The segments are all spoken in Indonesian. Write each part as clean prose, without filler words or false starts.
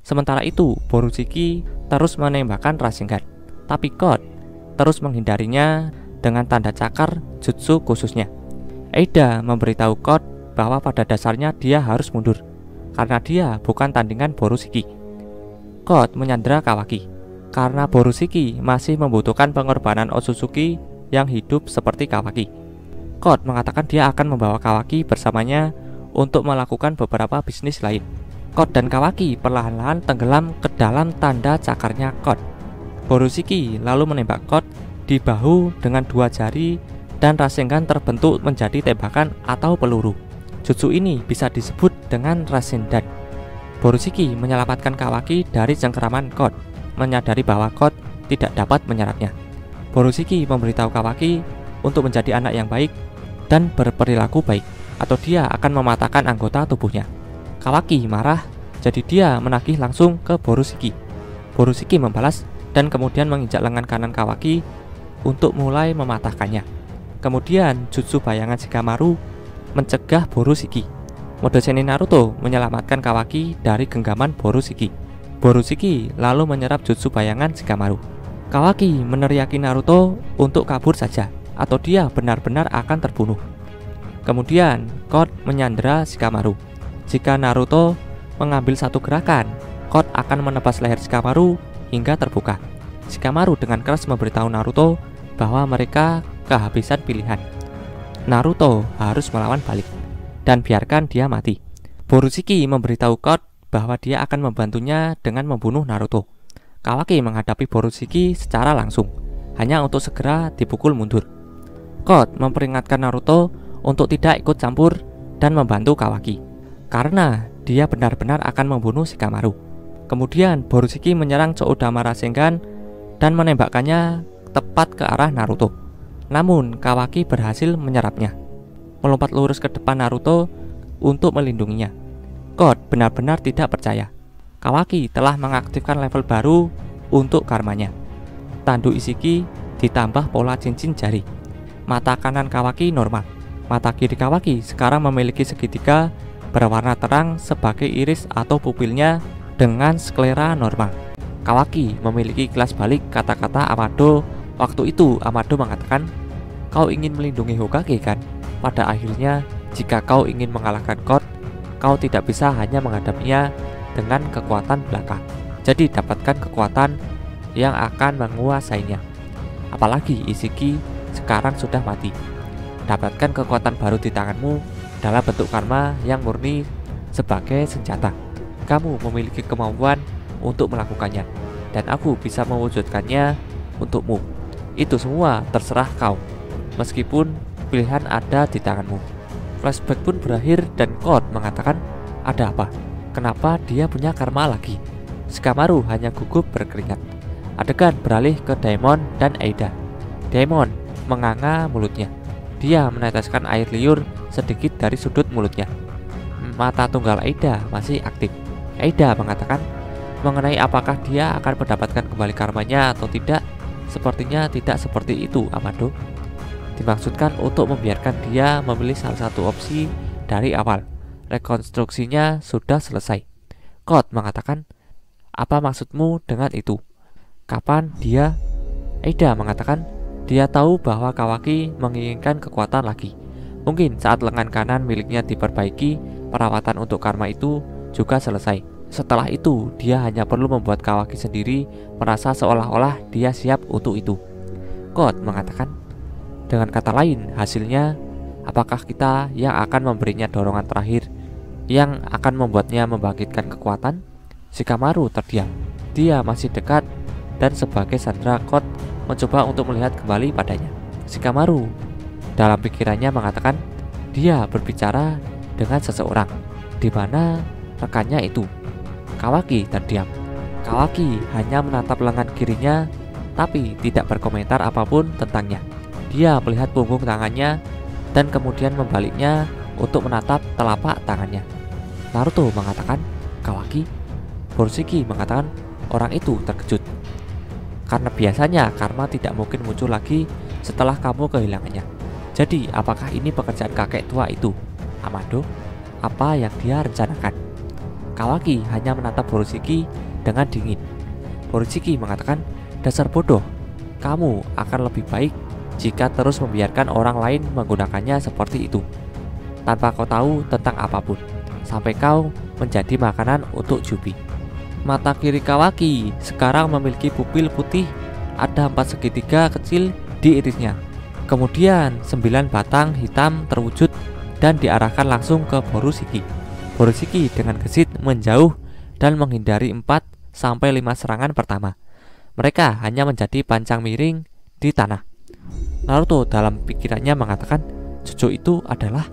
Sementara itu, Borushiki terus menembakkan Rasengan, tapi Code terus menghindarinya dengan tanda cakar jutsu khususnya. Eida memberitahu Code bahwa pada dasarnya dia harus mundur karena dia bukan tandingan Borushiki. Code menyandera Kawaki karena Borushiki masih membutuhkan pengorbanan Otsutsuki yang hidup seperti Kawaki. Code mengatakan dia akan membawa Kawaki bersamanya untuk melakukan beberapa bisnis lain. Code dan Kawaki perlahan-lahan tenggelam ke dalam tanda cakarnya Code. Borushiki lalu menembak Code di bahu dengan 2 jari dan Rasengan terbentuk menjadi tembakan atau peluru. Jutsu ini bisa disebut dengan Rasendan. Borushiki menyelamatkan Kawaki dari cengkeraman Code, menyadari bahwa Code tidak dapat menyerapnya. Borushiki memberitahu Kawaki untuk menjadi anak yang baik dan berperilaku baik, atau dia akan mematahkan anggota tubuhnya. Kawaki marah, jadi dia menagih langsung ke Borushiki. Borushiki membalas dan kemudian menginjak lengan kanan Kawaki untuk mulai mematahkannya. Kemudian jutsu bayangan Shikamaru mencegah Borushiki. Mode Senin Naruto menyelamatkan Kawaki dari genggaman Borushiki. Borushiki lalu menyerap jutsu bayangan Shikamaru. Kawaki meneriaki Naruto untuk kabur saja, atau dia benar-benar akan terbunuh. Kemudian Code menyandera Shikamaru. Jika Naruto mengambil satu gerakan, Code akan menebas leher Shikamaru hingga terbuka. Shikamaru dengan keras memberitahu Naruto bahwa mereka kehabisan pilihan. Naruto harus melawan balik dan biarkan dia mati. Borushiki memberitahu Code bahwa dia akan membantunya dengan membunuh Naruto. Kawaki menghadapi Borushiki secara langsung, hanya untuk segera dipukul mundur. Code memperingatkan Naruto untuk tidak ikut campur dan membantu Kawaki, karena dia benar-benar akan membunuh Shikamaru. Kemudian Borushiki menyerang Choudama Rasengan dan menembakkannya tepat ke arah Naruto. Namun Kawaki berhasil menyerapnya, melompat lurus ke depan Naruto untuk melindunginya. Code benar-benar tidak percaya. Kawaki telah mengaktifkan level baru untuk karmanya. Tandu Ishiki ditambah pola cincin jari. Mata kanan Kawaki normal. Mata kiri Kawaki sekarang memiliki segitiga berwarna terang sebagai iris atau pupilnya dengan sklera normal. Kawaki memiliki kelas balik kata-kata Amado. Waktu itu Amado mengatakan, "Kau ingin melindungi Hokage kan? Pada akhirnya, jika kau ingin mengalahkan Code, kau tidak bisa hanya menghadapinya dengan kekuatan belaka. Jadi dapatkan kekuatan yang akan menguasainya. Apalagi Ishiki sekarang sudah mati. Dapatkan kekuatan baru di tanganmu dalam bentuk karma yang murni sebagai senjata. Kamu memiliki kemampuan untuk melakukannya, dan aku bisa mewujudkannya untukmu. Itu semua terserah kau, meskipun pilihan ada di tanganmu." Flashback pun berakhir dan Code mengatakan, "Ada apa? Kenapa dia punya karma lagi?" Shikamaru hanya gugup berkeringat. Adegan beralih ke Daemon dan Eida. Daemon menganga mulutnya. Dia meneteskan air liur sedikit dari sudut mulutnya. Mata tunggal Eida masih aktif. Eida mengatakan mengenai apakah dia akan mendapatkan kembali karmanya atau tidak. Sepertinya tidak seperti itu, Amado. Dimaksudkan untuk membiarkan dia memilih salah satu opsi dari awal. Rekonstruksinya sudah selesai. Code mengatakan, "Apa maksudmu dengan itu? Kapan dia?" Eida mengatakan dia tahu bahwa Kawaki menginginkan kekuatan lagi. Mungkin saat lengan kanan miliknya diperbaiki, perawatan untuk karma itu juga selesai. Setelah itu, dia hanya perlu membuat Kawaki sendiri merasa seolah-olah dia siap untuk itu. Code mengatakan, dengan kata lain, hasilnya, apakah kita yang akan memberinya dorongan terakhir yang akan membuatnya membangkitkan kekuatan? Shikamaru terdiam. Dia masih dekat dan sebagai sandera Code mencoba untuk melihat kembali padanya. Shikamaru dalam pikirannya mengatakan dia berbicara dengan seseorang, di mana rekannya itu. Kawaki terdiam. Kawaki hanya menatap lengan kirinya, tapi tidak berkomentar apapun tentangnya. Dia melihat punggung tangannya dan kemudian membaliknya untuk menatap telapak tangannya. Naruto mengatakan, "Kawaki." Borushiki mengatakan orang itu terkejut, karena biasanya karma tidak mungkin muncul lagi setelah kamu kehilangannya. Jadi apakah ini pekerjaan kakek tua itu, Amado? Apa yang dia rencanakan? Kawaki hanya menatap Borushiki dengan dingin. Borushiki mengatakan, dasar bodoh, kamu akan lebih baik jika terus membiarkan orang lain menggunakannya seperti itu, tanpa kau tahu tentang apapun, sampai kau menjadi makanan untuk Jubi. Mata kiri Kawaki sekarang memiliki pupil putih, ada 4 segitiga kecil di irisnya. Kemudian 9 batang hitam terwujud dan diarahkan langsung ke Borushiki. Borushiki dengan gesit menjauh dan menghindari 4-5 serangan pertama. Mereka hanya menjadi pancang miring di tanah. Naruto dalam pikirannya mengatakan, cucu itu adalah...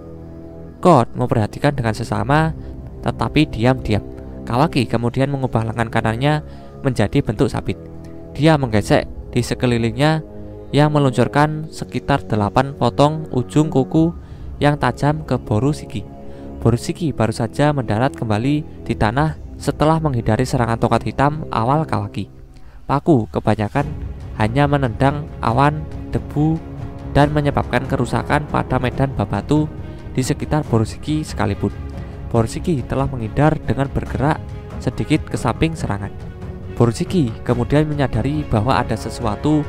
Code memperhatikan dengan sesama, tetapi diam-diam. Kawaki kemudian mengubah lengan kanannya menjadi bentuk sabit. Dia menggesek di sekelilingnya yang meluncurkan sekitar 8 potong ujung kuku yang tajam ke Borushiki. Borushiki baru saja mendarat kembali di tanah setelah menghindari serangan tongkat hitam awal Kawaki. Paku kebanyakan hanya menendang awan, debu, dan menyebabkan kerusakan pada medan babatu di sekitar Borushiki sekalipun. Borushiki telah menghindar dengan bergerak sedikit ke samping serangan. Borushiki kemudian menyadari bahwa ada sesuatu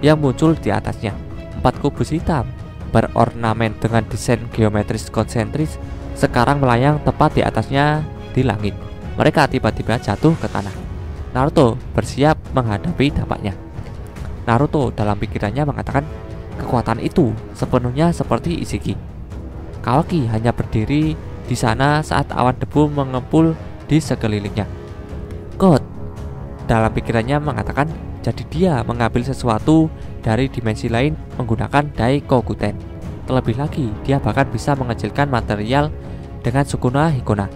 yang muncul di atasnya. 4 kubus hitam berornamen dengan desain geometris konsentris sekarang melayang tepat di atasnya di langit. Mereka tiba-tiba jatuh ke tanah. Naruto bersiap menghadapi dampaknya. Naruto dalam pikirannya mengatakan, kekuatan itu sepenuhnya seperti Ishiki. Kawaki hanya berdiri di sana saat awan debu mengepul di sekelilingnya. God dalam pikirannya mengatakan, jadi dia mengambil sesuatu dari dimensi lain menggunakan Daikokuten. Terlebih lagi, dia bahkan bisa mengecilkan material dengan Sukuna Hikona.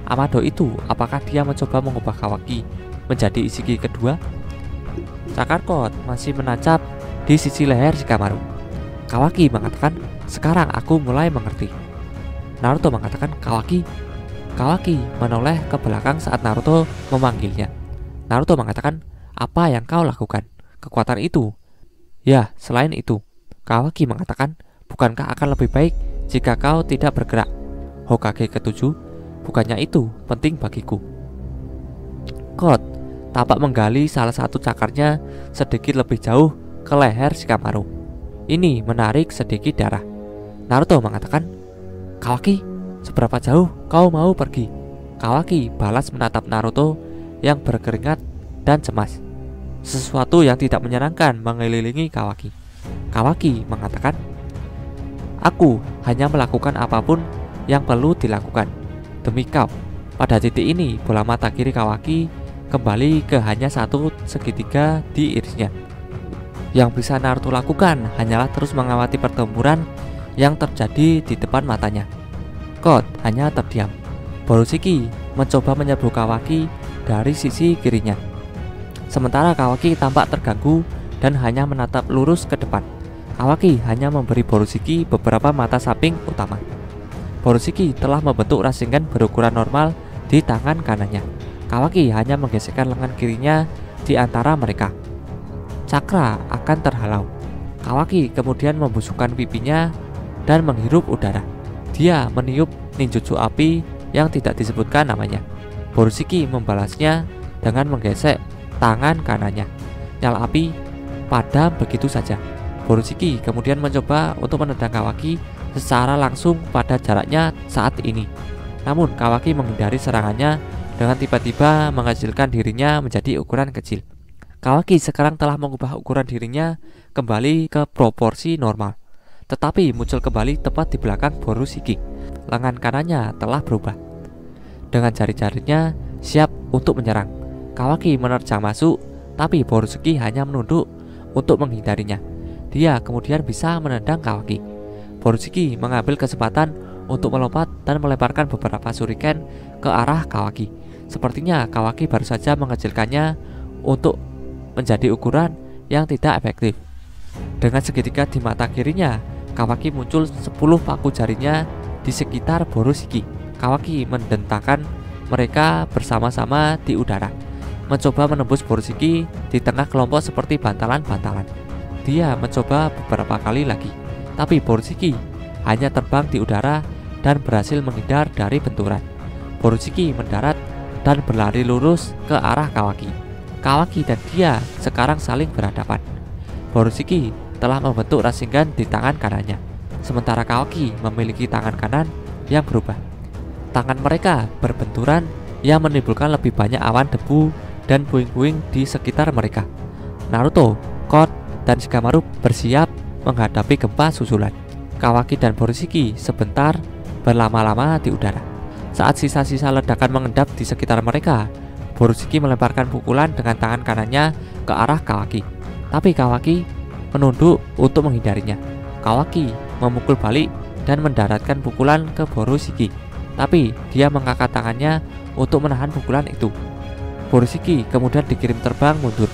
Amado itu, apakah dia mencoba mengubah Kawaki menjadi Ishiki kedua? Cakar Code masih menancap di sisi leher Shikamaru. Kawaki mengatakan, sekarang aku mulai mengerti. Naruto mengatakan, Kawaki. Kawaki menoleh ke belakang saat Naruto memanggilnya. Naruto mengatakan, apa yang kau lakukan? Kekuatan itu? Ya, selain itu. Kawaki mengatakan, bukankah akan lebih baik jika kau tidak bergerak? Hokage ke-7, bukannya itu penting bagiku. Code tampak menggali salah satu cakarnya sedikit lebih jauh ke leher Shikamaru. Ini menarik sedikit darah. Naruto mengatakan, Kawaki, seberapa jauh kau mau pergi? Kawaki balas menatap Naruto yang berkeringat dan cemas. Sesuatu yang tidak menyenangkan mengelilingi Kawaki. Kawaki mengatakan, aku hanya melakukan apapun yang perlu dilakukan demi kau. Pada titik ini, bola mata kiri Kawaki kembali ke hanya 1 segitiga di irisnya. Yang bisa Naruto lakukan hanyalah terus mengamati pertempuran yang terjadi di depan matanya. Code hanya terdiam. Borushiki mencoba menyerbu Kawaki dari sisi kirinya. Sementara Kawaki tampak terganggu dan hanya menatap lurus ke depan. Kawaki hanya memberi Borushiki beberapa mata samping utama. Borushiki telah membentuk Rasengan berukuran normal di tangan kanannya. Kawaki hanya menggesekkan lengan kirinya di antara mereka. Cakra akan terhalau. Kawaki kemudian membusungkan pipinya dan menghirup udara. Dia meniup ninjutsu api yang tidak disebutkan namanya. Borushiki membalasnya dengan menggesek tangan kanannya. Nyala api padam begitu saja. Borushiki kemudian mencoba untuk menendang Kawaki secara langsung pada jaraknya saat ini. Namun Kawaki menghindari serangannya dengan tiba-tiba mengecilkan dirinya menjadi ukuran kecil. Kawaki sekarang telah mengubah ukuran dirinya kembali ke proporsi normal. Tetapi muncul kembali tepat di belakang Borushiki. Lengan kanannya telah berubah. Dengan jari-jarinya siap untuk menyerang. Kawaki menerjang masuk, tapi Borushiki hanya menunduk untuk menghindarinya. Dia kemudian bisa menendang Kawaki. Borushiki mengambil kesempatan untuk melompat dan melemparkan beberapa shuriken ke arah Kawaki. Sepertinya Kawaki baru saja mengecilkannya untuk menjadi ukuran yang tidak efektif. Dengan segitiga di mata kirinya, Kawaki muncul 10 paku jarinya di sekitar Borushiki. Kawaki mendentakan mereka bersama-sama di udara, mencoba menembus Borushiki di tengah kelompok seperti bantalan-bantalan. Dia mencoba beberapa kali lagi, tapi Borushiki hanya terbang di udara dan berhasil menghindar dari benturan. Borushiki mendarat dan berlari lurus ke arah Kawaki. Kawaki dan dia sekarang saling berhadapan. Borushiki telah membentuk Rasengan di tangan kanannya, sementara Kawaki memiliki tangan kanan yang berubah. Tangan mereka berbenturan yang menimbulkan lebih banyak awan debu dan puing-puing di sekitar mereka. Naruto, Code, dan Shikamaru bersiap menghadapi gempa susulan. Kawaki dan Borushiki sebentar berlama-lama di udara. Saat sisa-sisa ledakan mengendap di sekitar mereka, Borushiki melemparkan pukulan dengan tangan kanannya ke arah Kawaki. Tapi Kawaki menunduk untuk menghindarinya. Kawaki memukul balik dan mendaratkan pukulan ke Borushiki. Tapi dia mengangkat tangannya untuk menahan pukulan itu. Borushiki kemudian dikirim terbang mundur.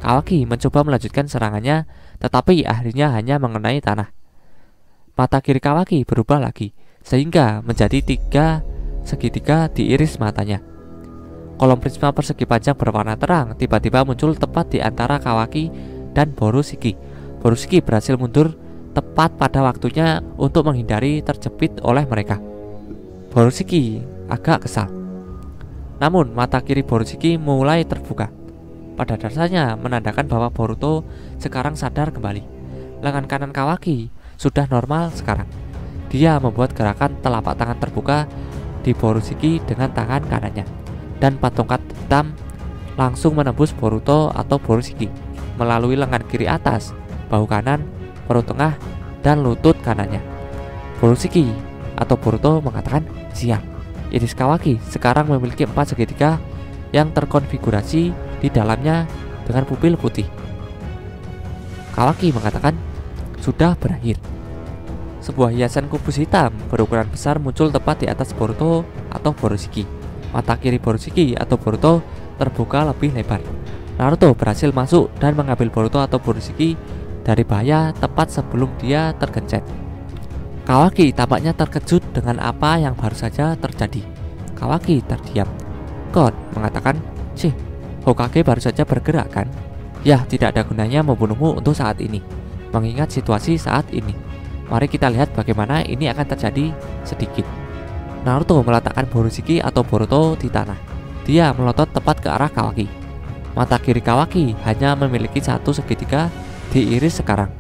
Kawaki mencoba melanjutkan serangannya, tetapi akhirnya hanya mengenai tanah. Mata kiri Kawaki berubah lagi, sehingga menjadi 3 segitiga di iris matanya. Kolom prisma persegi panjang berwarna terang tiba-tiba muncul tepat di antara Kawaki dan Borushiki. Borushiki berhasil mundur tepat pada waktunya untuk menghindari terjepit oleh mereka. Borushiki agak kesal. Namun mata kiri Borushiki mulai terbuka. Pada dasarnya menandakan bahwa Boruto sekarang sadar kembali. Lengan kanan Kawaki sudah normal sekarang. Dia membuat gerakan telapak tangan terbuka di Borushiki dengan tangan kanannya, dan tongkat hitam langsung menembus Boruto atau Borushiki melalui lengan kiri atas, bahu kanan, perut tengah, dan lutut kanannya. Borushiki atau Boruto mengatakan, "Siap." Iris Kawaki sekarang memiliki 4 segitiga yang terkonfigurasi di dalamnya dengan pupil putih. Kawaki mengatakan, "Sudah berakhir." Sebuah hiasan kubus hitam berukuran besar muncul tepat di atas Boruto atau Borushiki. Mata kiri Borushiki atau Boruto terbuka lebih lebar. Naruto berhasil masuk dan mengambil Boruto atau Borushiki dari bahaya tepat sebelum dia tergencet. Kawaki tampaknya terkejut dengan apa yang baru saja terjadi. Kawaki terdiam. Code mengatakan, "Cih, Hokage baru saja bergerak kan? Ya, tidak ada gunanya membunuhmu untuk saat ini. Mengingat situasi saat ini, mari kita lihat bagaimana ini akan terjadi sedikit." Naruto meletakkan Borushiki atau Boruto di tanah. Dia melotot tepat ke arah Kawaki. Mata kiri Kawaki hanya memiliki 1 segitiga di iris sekarang.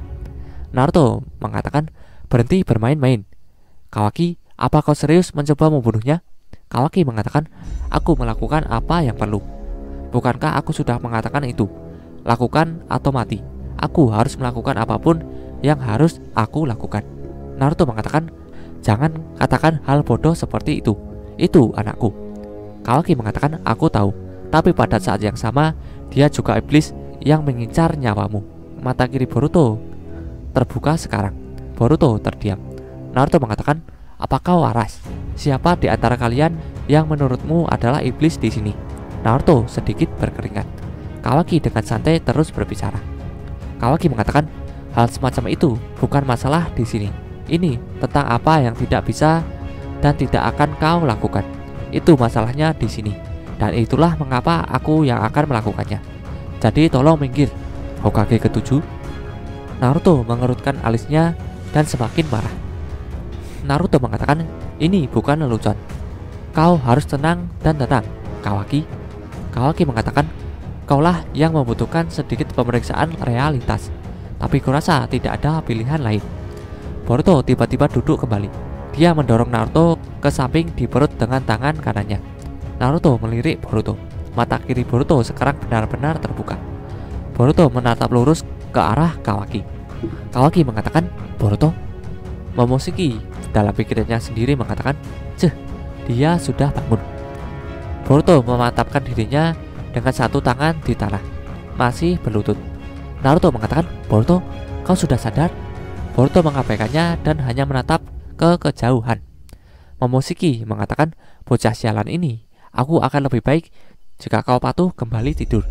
Naruto mengatakan, "Berhenti bermain-main." "Kawaki, apa kau serius mencoba membunuhnya?" Kawaki mengatakan, "Aku melakukan apa yang perlu. Bukankah aku sudah mengatakan itu? Lakukan atau mati. Aku harus melakukan apapun yang harus aku lakukan." Naruto mengatakan, "Jangan katakan hal bodoh seperti itu. Itu anakku." Kawaki mengatakan, "Aku tahu. Tapi pada saat yang sama, dia juga iblis yang mengincar nyawamu." Mata kiri Boruto terbuka sekarang. Boruto terdiam. Naruto mengatakan, "Apa kau waras? Siapa di antara kalian yang menurutmu adalah iblis di sini?" Naruto sedikit berkeringat. Kawaki dengan santai terus berbicara. Kawaki mengatakan, "Hal semacam itu bukan masalah di sini. Ini tentang apa yang tidak bisa dan tidak akan kau lakukan. Itu masalahnya di sini. Dan itulah mengapa aku yang akan melakukannya. Jadi tolong minggir, Hokage ke-7." Naruto mengerutkan alisnya dan semakin marah. Naruto mengatakan, "Ini bukan lelucon. Kau harus tenang dan tenang, Kawaki." Kawaki mengatakan, "Kaulah yang membutuhkan sedikit pemeriksaan realitas. Tapi kurasa tidak ada pilihan lain." Boruto tiba-tiba duduk kembali. Dia mendorong Naruto ke samping di perut dengan tangan kanannya. Naruto melirik Boruto. Mata kiri Boruto sekarang benar-benar terbuka. Boruto menatap lurus ke arah Kawaki. Kawaki mengatakan, "Boruto." Momoshiki dalam pikirannya sendiri mengatakan, "Ceh, dia sudah bangun." Boruto memantapkan dirinya dengan 1 tangan di tanah, masih berlutut. Naruto mengatakan, "Boruto, kau sudah sadar?" Boruto mengabaikannya dan hanya menatap ke kejauhan. Momoshiki mengatakan, "Bocah sialan ini, aku akan lebih baik jika kau patuh kembali tidur."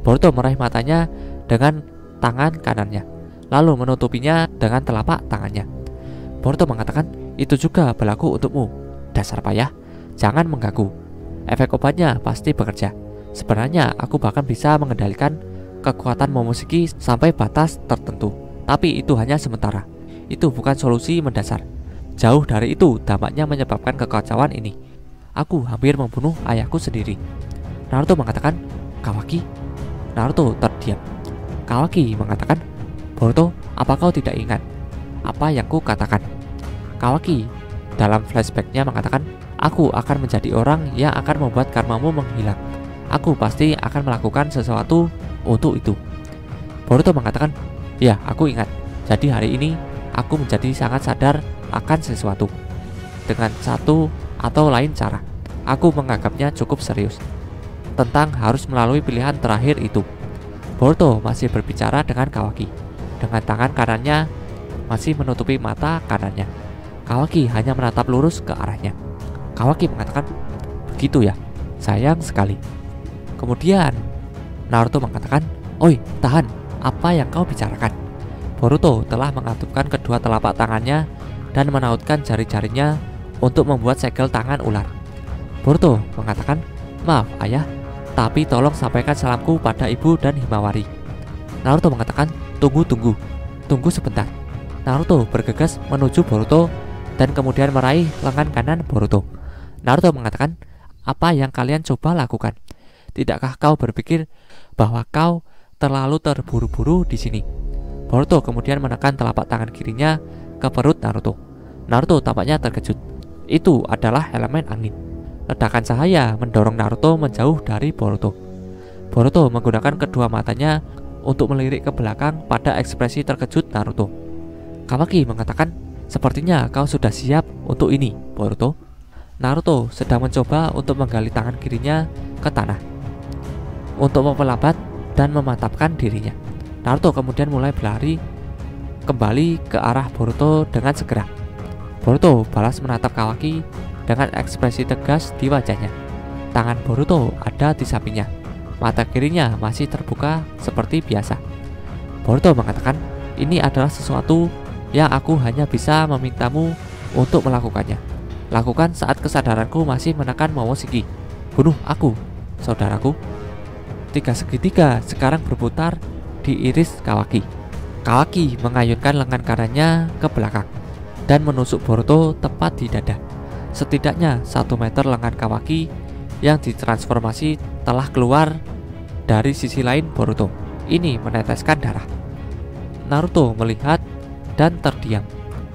Boruto meraih matanya dengan tangan kanannya, lalu menutupinya dengan telapak tangannya. Boruto mengatakan, "Itu juga berlaku untukmu, dasar payah. Jangan mengganggu. Efek obatnya pasti bekerja. Sebenarnya aku bahkan bisa mengendalikan kekuatan Momoshiki sampai batas tertentu. Tapi itu hanya sementara. Itu bukan solusi mendasar. Jauh dari itu dampaknya menyebabkan kekacauan ini. Aku hampir membunuh ayahku sendiri. Naruto mengatakan, Kawaki. Naruto terdiam. Kawaki mengatakan, Boruto, apa kau tidak ingat apa yang ku katakan? Kawaki dalam flashbacknya mengatakan, aku akan menjadi orang yang akan membuat karmamu menghilang. Aku pasti akan melakukan sesuatu untuk itu. Boruto mengatakan, ya aku ingat. Jadi hari ini aku menjadi sangat sadar akan sesuatu. Dengan satu atau lain cara, aku menganggapnya cukup serius tentang harus melalui pilihan terakhir itu. Boruto masih berbicara dengan Kawaki. Dengan tangan kanannya masih menutupi mata kanannya. Kawaki hanya menatap lurus ke arahnya. Kawaki mengatakan, begitu ya, sayang sekali. Kemudian Naruto mengatakan, oi, tahan, apa yang kau bicarakan? Boruto telah mengatupkan kedua telapak tangannya dan menautkan jari-jarinya untuk membuat segel tangan ular. Boruto mengatakan, maaf ayah, tapi tolong sampaikan salamku pada ibu dan Himawari. Naruto mengatakan, tunggu sebentar. Naruto bergegas menuju Boruto dan kemudian meraih lengan kanan Boruto. Naruto mengatakan, apa yang kalian coba lakukan? Tidakkah kau berpikir bahwa kau terlalu terburu-buru di sini? Boruto kemudian menekan telapak tangan kirinya ke perut Naruto. Naruto tampaknya terkejut. Itu adalah elemen angin. Ledakan cahaya mendorong Naruto menjauh dari Boruto. Boruto menggunakan kedua matanya untuk melirik ke belakang pada ekspresi terkejut Naruto. Kawaki mengatakan, sepertinya kau sudah siap untuk ini, Boruto. Naruto sedang mencoba untuk menggali tangan kirinya ke tanah untuk memperlambat dan memantapkan dirinya. Naruto kemudian mulai berlari kembali ke arah Boruto dengan segera. Boruto balas menatap Kawaki dengan ekspresi tegas di wajahnya. Tangan Boruto ada di sampingnya. Mata kirinya masih terbuka seperti biasa. Boruto mengatakan, ini adalah sesuatu yang aku hanya bisa memintamu untuk melakukannya. Lakukan saat kesadaranku masih menekan Momoshiki. Bunuh aku, saudaraku. Tiga segitiga sekarang berputar di iris Kawaki. Kawaki mengayunkan lengan kanannya ke belakang dan menusuk Boruto tepat di dada. Setidaknya 1 meter lengan Kawaki yang ditransformasi telah keluar dari sisi lain Boruto. Ini meneteskan darah. Naruto melihat dan terdiam.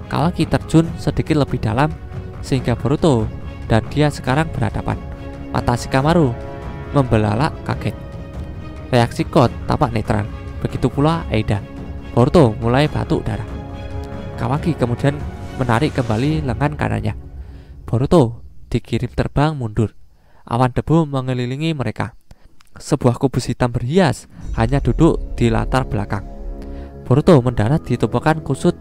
Kawaki terjun sedikit lebih dalam sehingga Boruto dan dia sekarang berhadapan. Mata Shikamaru membelalak kaget. Reaksi Code tampak netral. Begitu pula Eida. Boruto mulai batuk darah. Kawaki kemudian menarik kembali lengan kanannya. Boruto dikirim terbang mundur. Awan debu mengelilingi mereka. Sebuah kubus hitam berhias hanya duduk di latar belakang. Boruto mendarat di tumpukan kusut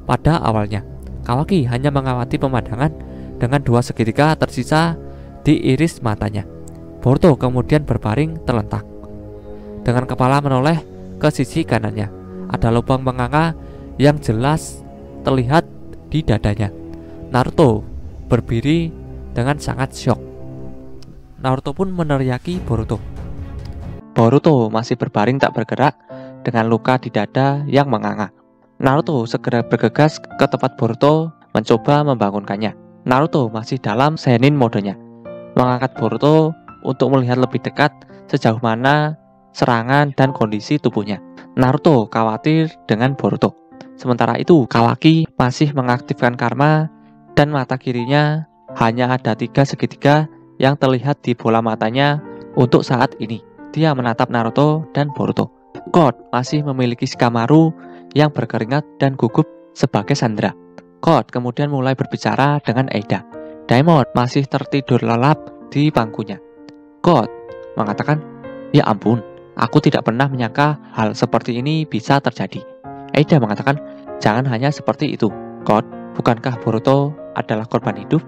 pada awalnya. Kawaki hanya mengamati pemandangan dengan 2 segitiga tersisa di iris matanya. Boruto kemudian berbaring terlentang. Dengan kepala menoleh ke sisi kanannya, ada lubang menganga yang jelas terlihat di dadanya. Naruto berdiri dengan sangat syok. Naruto pun meneriaki Boruto. Boruto masih berbaring tak bergerak dengan luka di dada yang menganga. Naruto segera bergegas ke tempat Boruto mencoba membangunkannya. Naruto masih dalam Senin modenya, mengangkat Boruto untuk melihat lebih dekat sejauh mana serangan dan kondisi tubuhnya. Naruto khawatir dengan Boruto. Sementara itu Kawaki masih mengaktifkan karma dan mata kirinya hanya ada 3 segitiga yang terlihat di bola matanya untuk saat ini. Dia menatap Naruto dan Boruto. Code masih memiliki Shikamaru yang berkeringat dan gugup sebagai sandera. Code kemudian mulai berbicara dengan Eida. Daimon masih tertidur lelap di bangkunya. Code mengatakan, ya ampun, aku tidak pernah menyangka hal seperti ini bisa terjadi. Eida mengatakan, jangan hanya seperti itu, Code. Bukankah Boruto adalah korban hidup?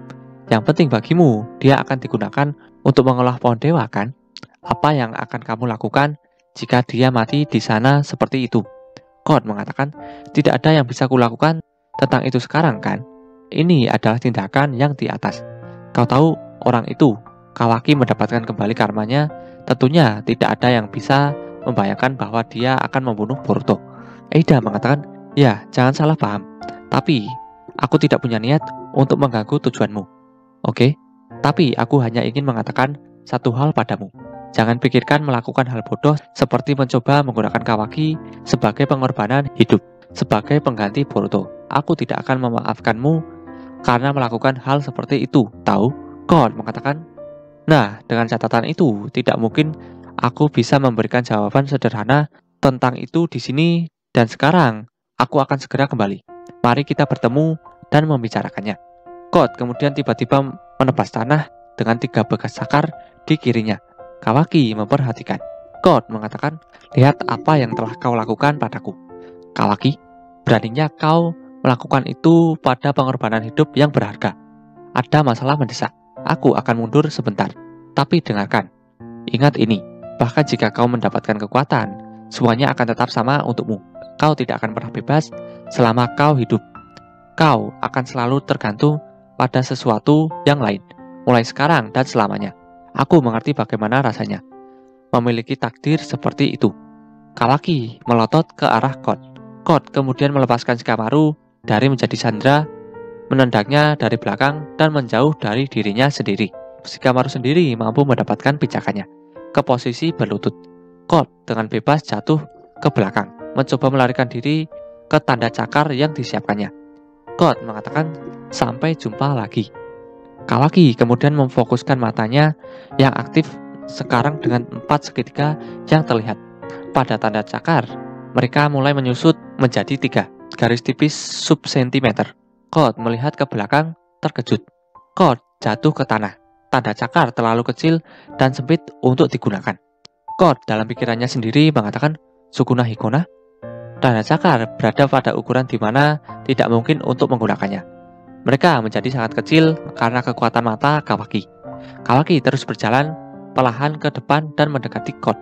Yang penting bagimu, dia akan digunakan untuk mengolah pohon dewa, kan? Apa yang akan kamu lakukan jika dia mati di sana seperti itu? Code mengatakan, tidak ada yang bisa kulakukan tentang itu sekarang, kan? Ini adalah tindakan yang di atas. Kau tahu orang itu, Kawaki mendapatkan kembali karmanya. Tentunya tidak ada yang bisa membayangkan bahwa dia akan membunuh Boruto. Eida mengatakan, ya jangan salah paham, tapi aku tidak punya niat untuk mengganggu tujuanmu. Oke? Tapi aku hanya ingin mengatakan satu hal padamu. Jangan pikirkan melakukan hal bodoh seperti mencoba menggunakan Kawaki sebagai pengorbanan hidup, sebagai pengganti Boruto. Aku tidak akan memaafkanmu karena melakukan hal seperti itu, tahu? God mengatakan. Nah, dengan catatan itu, tidak mungkin aku bisa memberikan jawaban sederhana tentang itu di sini dan sekarang. Aku akan segera kembali. Mari kita bertemu dan membicarakannya. God kemudian tiba-tiba menebas tanah dengan 3 bekas cakar di kirinya. Kawaki memperhatikan. God mengatakan, lihat apa yang telah kau lakukan padaku. Kawaki, beraninya kau melakukan itu pada pengorbanan hidup yang berharga. Ada masalah mendesak. Aku akan mundur sebentar. Tapi dengarkan. Ingat ini, bahkan jika kau mendapatkan kekuatan, semuanya akan tetap sama untukmu. Kau tidak akan pernah bebas selama kau hidup. Kau akan selalu tergantung pada sesuatu yang lain, mulai sekarang dan selamanya. Aku mengerti bagaimana rasanya memiliki takdir seperti itu. Kawaki melotot ke arah God. God kemudian melepaskan Shikamaru dari menjadi sandera, menendangnya dari belakang dan menjauh dari dirinya sendiri. Shikamaru sendiri mampu mendapatkan pijakannya ke posisi berlutut. God dengan bebas jatuh ke belakang, mencoba melarikan diri ke tanda cakar yang disiapkannya. God mengatakan, sampai jumpa lagi. Kawaki kemudian memfokuskan matanya yang aktif sekarang dengan 4 segitiga yang terlihat. Pada tanda cakar, mereka mulai menyusut menjadi 3 garis tipis sub-sentimeter. God melihat ke belakang, terkejut. God jatuh ke tanah. Tanda cakar terlalu kecil dan sempit untuk digunakan. God dalam pikirannya sendiri mengatakan, Sukuna Hikona? Tanda cakar berada pada ukuran di mana tidak mungkin untuk menggunakannya. Mereka menjadi sangat kecil karena kekuatan mata Kawaki. Kawaki terus berjalan perlahan ke depan dan mendekati God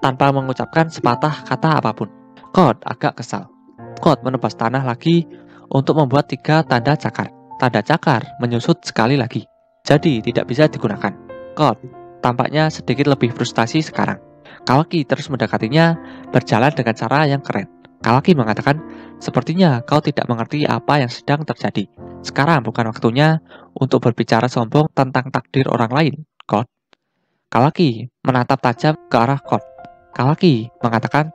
tanpa mengucapkan sepatah kata apapun. God agak kesal. God menebas tanah lagi untuk membuat 3 tanda cakar. Tanda cakar menyusut sekali lagi, jadi tidak bisa digunakan. God tampaknya sedikit lebih frustasi sekarang. Kawaki terus mendekatinya berjalan dengan cara yang keren. Kawaki mengatakan, sepertinya kau tidak mengerti apa yang sedang terjadi. Sekarang bukan waktunya untuk berbicara sombong tentang takdir orang lain, God. Kawaki menatap tajam ke arah God. Kawaki mengatakan,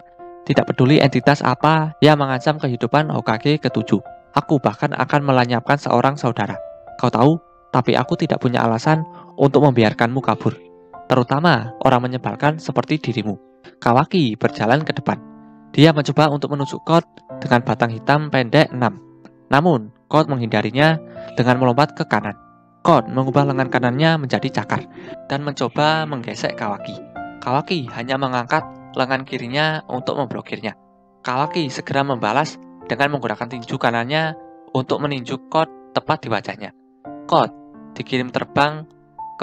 tidak peduli entitas apa yang mengancam kehidupan Hokage ke-7. Aku bahkan akan melenyapkan seorang saudara. Kau tahu, tapi aku tidak punya alasan untuk membiarkanmu kabur. Terutama orang menyebalkan seperti dirimu. Kawaki berjalan ke depan. Dia mencoba untuk menusuk God dengan batang hitam pendek 6. Namun, God menghindarinya dengan melompat ke kanan. God mengubah lengan kanannya menjadi cakar dan mencoba menggesek Kawaki. Kawaki hanya mengangkat lengan kirinya untuk memblokirnya. Kawaki segera membalas dengan menggunakan tinju kanannya untuk meninju God tepat di wajahnya. God dikirim terbang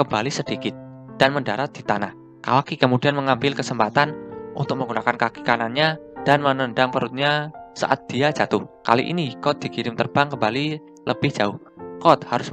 kembali sedikit dan mendarat di tanah. Kawaki kemudian mengambil kesempatan untuk menggunakan kaki kanannya dan menendang perutnya saat dia jatuh. Kali ini God dikirim terbang kembali lebih jauh. God harus